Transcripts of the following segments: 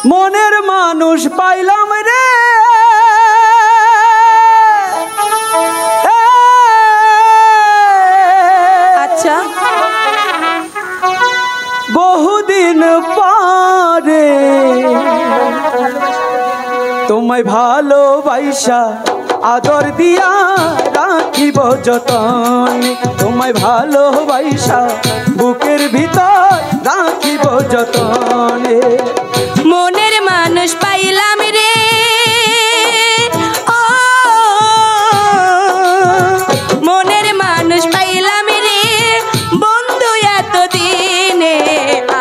মনের মানুষ পাইলাম রে আচ্ছা বহুদিন পরে তোমায় ভালোবাসা আদর দিয়া রাখিব যতনে তোমায় ভালোবাসা বুকের ভিতর রাখিব যতনে মনের মানুষ পাইলাম রে ও মনের মানুষ পাইলাম রে বন্ধু এতদিনে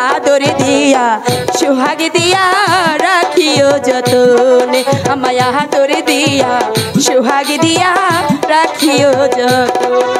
আদর দিয়া সোহাগ দিয়া রাখিও যতনে আমায় আদর দিয়া সোহাগ দিয়া রাখিও যতনে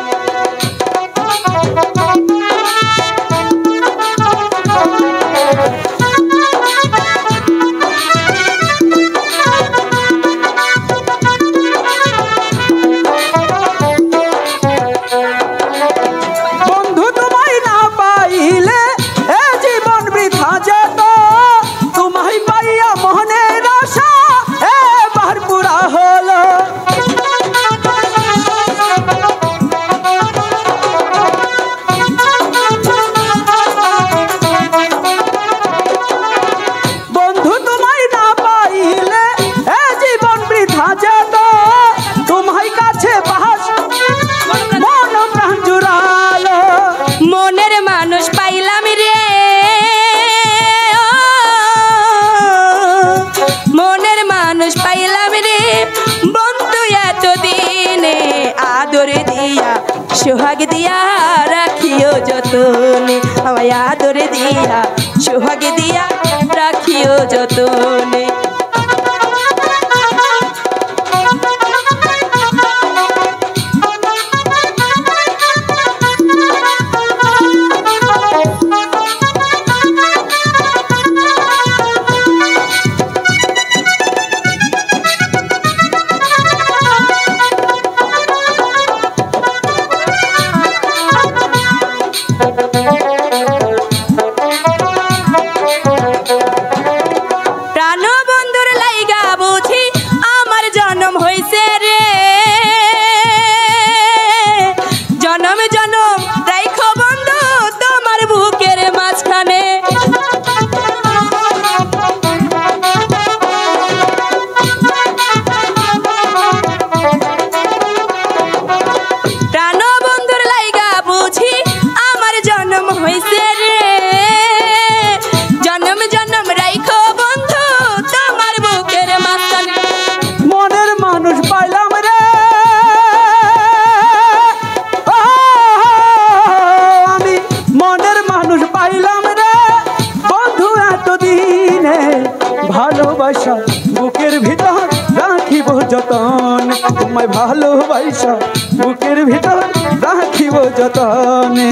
সোহাগ দিয়া রাখিও যতনে আমায় আদর দিয়া সোহাগ দিয়া রাখিও যতনে ভালোবাসা বুকের ভিতর রাখিব যতনে তোমায় ভালোবাসা বুকের ভিতর রাখিব যতনে।